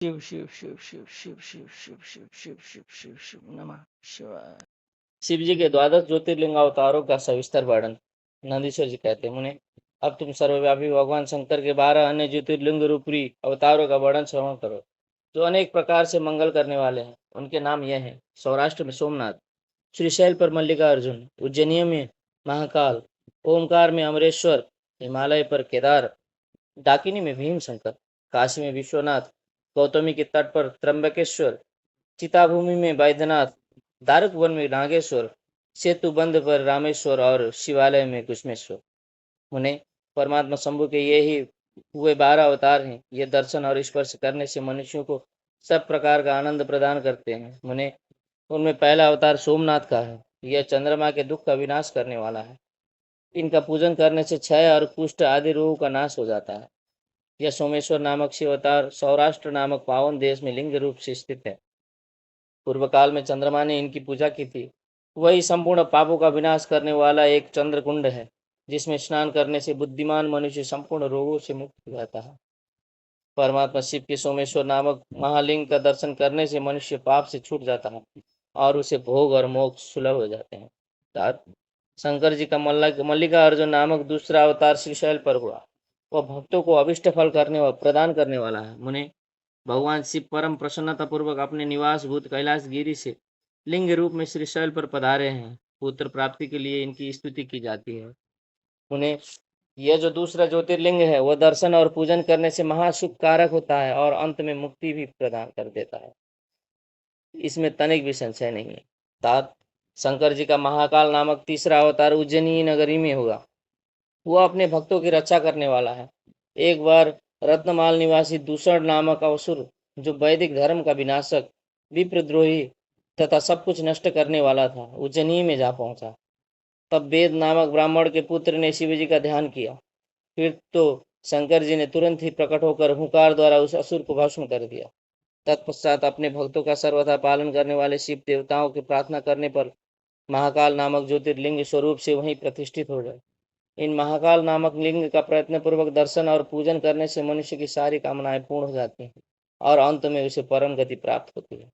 शिव शिव शिव शिव शिव शिव शिव शिव शिव शिव शिव शिव नमः शिवाय। शिव जी के द्वादश ज्योतिर्लिंग अवतारों का सविस्तर वर्णन। नंदीश्वर जी कहते हैं, मुने अब तुम सर्वव्यापी भगवान शंकर के 12 अन्य ज्योतिर्लिंग रूपी अवतारों का वर्णन श्रवण करो, जो अनेक प्रकार से मंगल करने वाले हैं। उनके नाम यह हैं: सौराष्ट्र में सोमनाथ, श्रीशैल पर मल्लिकार्जुन, उज्जैनिया में महाकाल, ओमकार में अमरेश्वर, हिमालय पर केदार, डाकिनी में भीम शंकर, काशी में विश्वनाथ, गौतमी के तट पर त्र्यंबकेश्वर, चिताभूमि में बैद्यनाथ, दारुक वन में नागेश्वर, सेतुबंध पर रामेश्वर और शिवालय में कुसुमेश्वर। मुने परमात्मा शंभु के ये ही हुए 12 अवतार हैं। ये दर्शन और स्पर्श करने से मनुष्यों को सब प्रकार का आनंद प्रदान करते हैं। मुने उनमें पहला अवतार सोमनाथ का है। यह चंद्रमा के दुख का विनाश करने वाला है। इनका पूजन करने से क्षय और कुष्ठ आदि रोगों का नाश हो जाता है। यह सोमेश्वर नामक शिव अवतार सौराष्ट्र नामक पावन देश में लिंग रूप से स्थित है। पूर्व काल में चंद्रमा ने इनकी पूजा की थी। वही संपूर्ण पापों का विनाश करने वाला एक चंद्रकुंड है, जिसमें स्नान करने से बुद्धिमान मनुष्य संपूर्ण रोगों से मुक्त हो जाता है। परमात्मा शिव के सोमेश्वर नामक महालिंग का दर्शन करने से मनुष्य पाप से छूट जाता है और उसे भोग और मोक्ष सुलभ हो जाते हैं। शंकर जी का मल्लिकार्जुन नामक दूसरा अवतार श्रीशैल पर हुआ। वह भक्तों को अभिष्ट फल करने व प्रदान करने वाला है। मुने भगवान शिव परम प्रसन्नता पूर्वक अपने निवास भूत कैलाश गिरी से लिंग रूप में श्रीशैल पर पधारे हैं। पुत्र प्राप्ति के लिए इनकी स्तुति की जाती है। उन्हें यह जो दूसरा ज्योतिर्लिंग है वह दर्शन और पूजन करने से महासुख कारक होता है और अंत में मुक्ति भी प्रदान कर देता है। इसमें तनिक भी संशय नहीं है। तात शंकर जी का महाकाल नामक तीसरा अवतार उज्जैनी नगरी में होगा। वह अपने भक्तों की रक्षा करने वाला है। एक बार रत्नमाल निवासी दूषण नामक असुर, जो वैदिक धर्म का विनाशक, विप्रद्रोही तथा सब कुछ नष्ट करने वाला था, उज्जैनी में जा पहुंचा। तब वेद नामक ब्राह्मण के पुत्र ने शिव जी का ध्यान किया। फिर तो शंकर जी ने तुरंत ही प्रकट होकर हुंकार द्वारा उस असुर को भस्म कर दिया। तत्पश्चात अपने भक्तों का सर्वथा पालन करने वाले शिव देवताओं की प्रार्थना करने पर महाकाल नामक ज्योतिर्लिंग स्वरूप से वहीं प्रतिष्ठित हो गए। इन महाकाल नामक लिंग का प्रयत्न पूर्वक दर्शन और पूजन करने से मनुष्य की सारी कामनाएं पूर्ण हो जाती हैं और अंत में उसे परम गति प्राप्त होती है।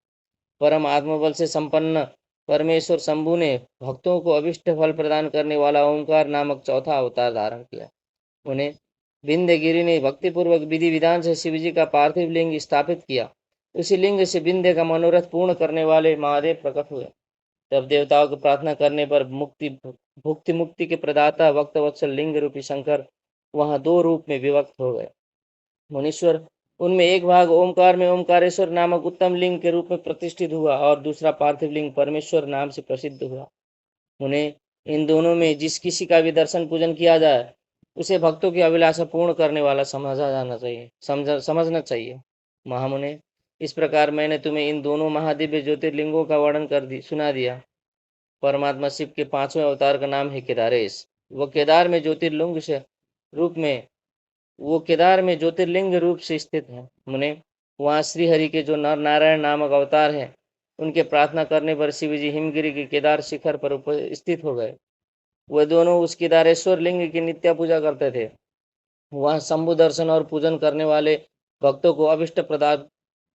परम आत्मबल से संपन्न परमेश्वर शंभु ने भक्तों को अभिष्ट फल प्रदान करने वाला ओंकार नामक चौथा अवतार धारण किया। उन्हें विंध्यगिरि ने भक्तिपूर्वक विधि विधान से शिवजी का पार्थिव लिंग स्थापित किया। उसी लिंग से विंध्य का मनोरथ पूर्ण करने वाले महादेव प्रकट हुए। तब देवताओं की प्रार्थना करने पर भुक्ति मुक्ति के प्रदाता भक्त वत्सल लिंग रूपी शंकर वहां 2 रूप में विभक्त हो गए। मुनीश्वर उनमें एक भाग ओमकार में ओमकारेश्वर नामक उत्तम लिंग के रूप में प्रतिष्ठित हुआ और दूसरा पार्थिव लिंग परमेश्वर नाम से प्रसिद्ध हुआ। उन्हें इन दोनों में जिस किसी का भी दर्शन पूजन किया जाए उसे भक्तों की अभिलाषा पूर्ण करने वाला समझना चाहिए। महामुने, इस प्रकार मैंने तुम्हें इन दोनों महादिव्य ज्योतिर्लिंगों का वर्णन सुना दिया। परमात्मा शिव के 5वें अवतार का नाम है केदारेश। वो केदार में ज्योतिर्लिंग रूप से स्थित है। मुने, वहाँ श्री हरि के जो नर नारायण नामक अवतार हैं, उनके प्रार्थना करने पर शिव जी हिमगिरी के केदार शिखर पर स्थित हो गए। वे दोनों उस केदारेश्वर लिंग की नित्य पूजा करते थे। वहाँ शंभु दर्शन और पूजन करने वाले भक्तों को अभिष्ट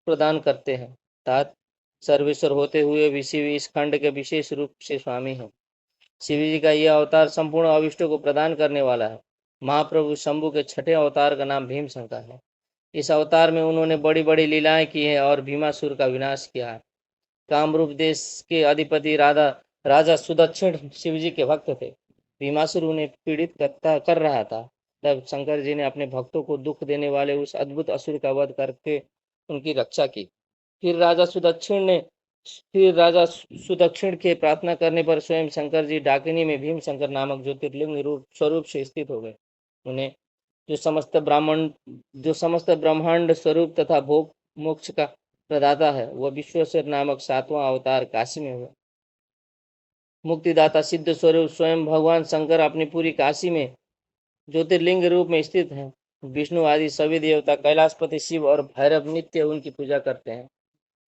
प्रदान करते हैं। तात सर्वेश्वर होते हुए भी शिव इस खंड के विशेष रूप से स्वामी हैं। शिव जी का यह अवतार संपूर्ण अभिष्टों को प्रदान करने वाला है। महाप्रभु शंभु के 6ठे अवतार का नाम भीम शंकर है। इस अवतार में उन्होंने बड़ी बड़ी लीलाएं की हैं और भीमासुर का विनाश किया है। कामरूप देश के अधिपति राजा सुदक्षिण शिव जी के भक्त थे। भीमासुर उन्हें पीड़ित कर रहा था। तब शंकर जी ने अपने भक्तों को दुख देने वाले उस अद्भुत असुर का वध करके उनकी रक्षा की। फिर राजा सुदक्षिण के प्रार्थना करने पर स्वयं शंकर जी डाकिनी में भीम शंकर नामक ज्योतिर्लिंग रूप स्वरूप से स्थित हो गए। उन्हें जो समस्त ब्रह्मांड स्वरूप तथा भोग मोक्ष का प्रदाता है, वह विश्वेश्वर नामक 7वां अवतार काशी में हुआ। मुक्तिदाता सिद्ध स्वरूप स्वयं भगवान शंकर अपनी पूरी काशी में ज्योतिर्लिंग रूप में स्थित हैं। विष्णु आदि सभी देवता, कैलाशपति शिव और भैरव नित्य उनकी पूजा करते हैं।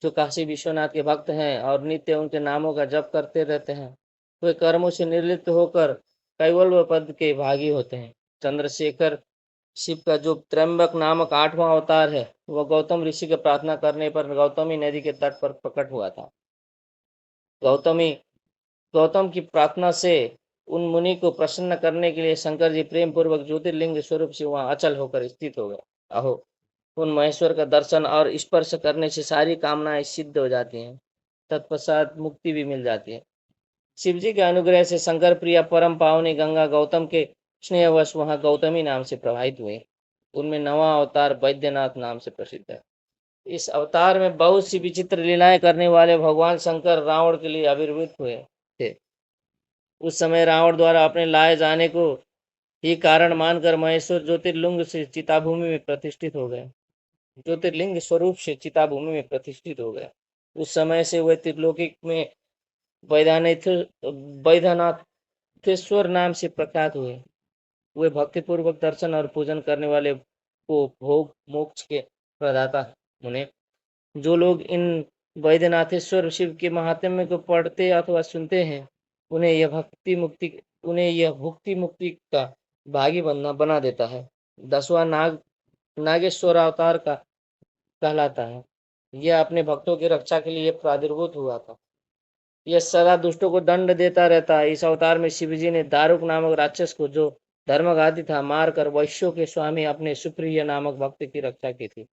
जो काशी विश्वनाथ के भक्त हैं और नित्य उनके नामों का जप करते रहते हैं, वे कर्मों से निर्लिप्त होकर कैवल्य पद के भागी होते हैं। चंद्रशेखर शिव का जो त्र्यंबक नामक 8वां अवतार है, वह गौतम ऋषि के प्रार्थना करने पर गौतमी नदी के तट पर प्रकट हुआ था। गौतम की प्रार्थना से उन मुनि को प्रसन्न करने के लिए शंकर जी प्रेम पूर्वक ज्योतिर्लिंग स्वरूप से वहां अचल होकर स्थित हो गए। अहो, उन महेश्वर का दर्शन और स्पर्श करने से सारी कामनाएं सिद्ध हो जाती हैं, तत्पश्चात मुक्ति भी मिल जाती है। शिव जी के अनुग्रह से शंकर प्रिया परम पावनी गंगा गौतम के स्नेहवश वहां गौतमी नाम से प्रवाहित हुई। उनमें नवा अवतार वैद्यनाथ नाम से प्रसिद्ध है। इस अवतार में बहुत सी विचित्र लीलाएं करने वाले भगवान शंकर रावण के लिए आविर्भूत हुए थे। उस समय रावण द्वारा अपने लाए जाने को ही कारण मानकर महेश्वर ज्योतिर्लिंग से चिताभूमि में प्रतिष्ठित हो गए। ज्योतिर्लिंग स्वरूप से चिताभूमि में प्रतिष्ठित हो गए। उस समय से वे त्रिलोकी में वैद्यनाथेश्वर नाम से प्रख्यात हुए। वे भक्तिपूर्वक दर्शन और पूजन करने वाले को भोग मोक्ष के प्रदाता उन्हें जो लोग इन वैद्यनाथेश्वर शिव के महात्म्य को पढ़ते अथवा सुनते हैं, उन्हें यह भुक्ति मुक्ति का भागी बना देता है। 10वां नागेश्वर अवतार का कहलाता है। यह अपने भक्तों की रक्षा के लिए प्रादुर्भूत हुआ था। यह सदा दुष्टों को दंड देता रहता है। इस अवतार में शिवजी ने दारुक नामक राक्षस को, जो धर्मघाती था, मारकर वैश्यों के स्वामी अपने सुप्रिय नामक भक्त की रक्षा की थी।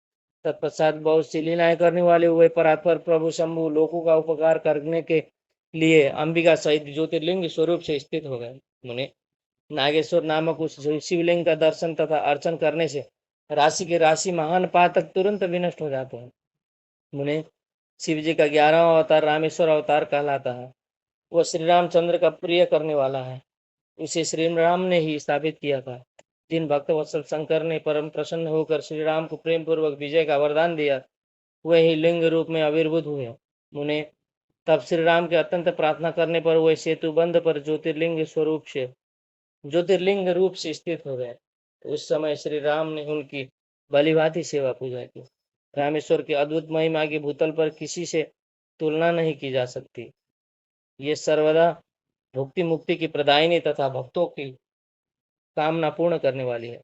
तत्पश्चात बहुत सी लीलाएं करने वाले हुए परात्पर प्रभु शंभु लोगों का उपकार करने के लिए अंबिका सहित ज्योतिर्लिंग स्वरूप से स्थित हो गए। मुने, नागेश्वर नामक उस शिवलिंग का दर्शन तथा अर्चन करने से राशि के राशि महान पातक तुरंत विनष्ट हो जाते हैं। मुने, शिव जी का 11वां अवतार रामेश्वर अवतार कहलाता है। वह श्री रामचंद्र का प्रिय करने वाला है। उसे श्री राम ने ही स्थापित किया था। जिन भक्त वत्सल शंकर ने परम प्रसन्न होकर श्री राम को प्रेम पूर्वक विजय का वरदान दिया, वह ही लिंग रूप में आविर्भूत हुए। मुने, तब श्री राम के अत्यंत प्रार्थना करने पर वह सेतुबंध पर ज्योतिर्लिंग रूप से स्थित हो गए। उस समय श्री राम ने उनकी भलीभांति सेवा पूजा की। रामेश्वर की अद्भुत महिमा की भूतल पर किसी से तुलना नहीं की जा सकती। ये सर्वदा भुक्ति मुक्ति की प्रदायिनी तथा भक्तों की कामना पूर्ण करने वाली है।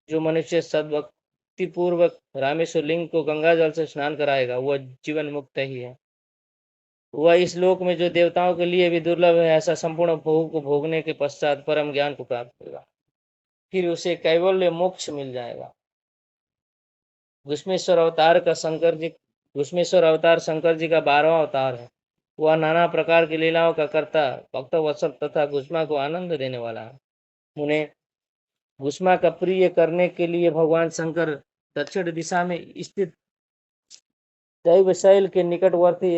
जो मनुष्य सद्भक्ति पूर्वक रामेश्वर लिंग को गंगा जल से स्नान कराएगा, वह जीवन मुक्त ही है। वह इस लोक में जो देवताओं के लिए भी दुर्लभ है, ऐसा संपूर्ण भोग को भोगने के पश्चात परम ज्ञान को प्राप्त होगा। फिर उसे कैवल्य मोक्ष मिल जाएगा। घुश्मेश्वर अवतार शंकर जी का 12वां अवतार है। वह नाना प्रकार की लीलाओं का कर्ता, भक्त वत्सल तथा घुष्मा को आनंद देने वाला है। उन्हें घुष्मा का प्रिय करने के लिए भगवान शंकर दक्षिण दिशा में स्थित दैवशैल के निकटवर्ती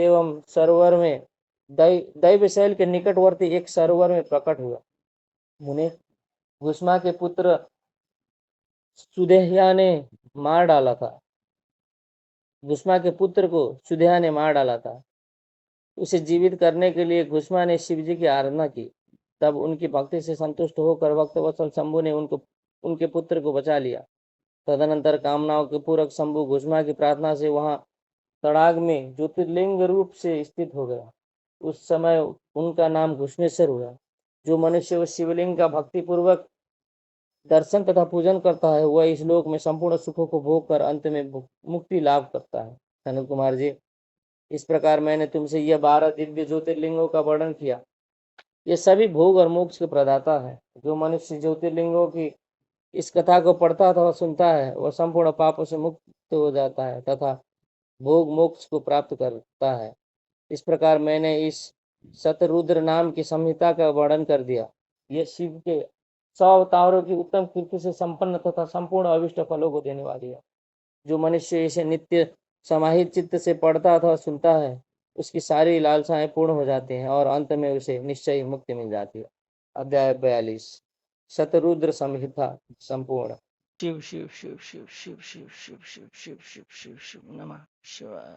एक सरोवर में प्रकट हुआ। मुने, घुष्मा के पुत्र सुदेह्या ने मार डाला था। घुष्मा के पुत्र को सुदेहा ने मार डाला था। उसे जीवित करने के लिए घुष्मा ने शिव जी की आराधना की। तब उनकी भक्ति से संतुष्ट होकर भक्तवत्सल शंभु ने उनके पुत्र को बचा लिया। तदनंतर कामनाओं के पूरक शंभु घुष्मा की प्रार्थना से वहां तड़ाग में ज्योतिर्लिंग रूप से स्थित हो गया। उस समय उनका नाम घुष्मेश्वर हुआ। जो मनुष्य उस शिवलिंग का भक्ति पूर्वक दर्शन तथा पूजन करता है, वह इस लोक में संपूर्ण सुखों को भोग कर अंत में मुक्ति लाभ करता है। सनत कुमार जी, इस प्रकार मैंने तुमसे यह 12 दिव्य ज्योतिर्लिंगों का वर्णन किया। ये सभी भोग और मोक्ष के प्रदाता है। जो मनुष्य ज्योतिर्लिंगों की इस कथा को पढ़ता अथवा सुनता है, वह संपूर्ण पापों से मुक्त हो जाता है तथा भोग मोक्ष को प्राप्त करता है। इस प्रकार मैंने इस शतरुद्र नाम की संहिता का वर्णन कर दिया। यह शिव के 100 अवतारों की उत्तम कीर्ति से संपन्न तथा संपूर्ण अभिष्ट फलों को देने वाली है। जो मनुष्य इसे नित्य समाहित चित्त से पढ़ता अथवा सुनता है, उसकी सारी लालसाएं पूर्ण हो जाती हैं और अंत में उसे निश्चय मुक्ति मिल जाती है। अध्याय 42 शतरुद्र संहिता संपूर्ण। शिव शिव शिव शिव शिव शिव शिव शिव शिव शिव शिव शिव नमः शिवाय।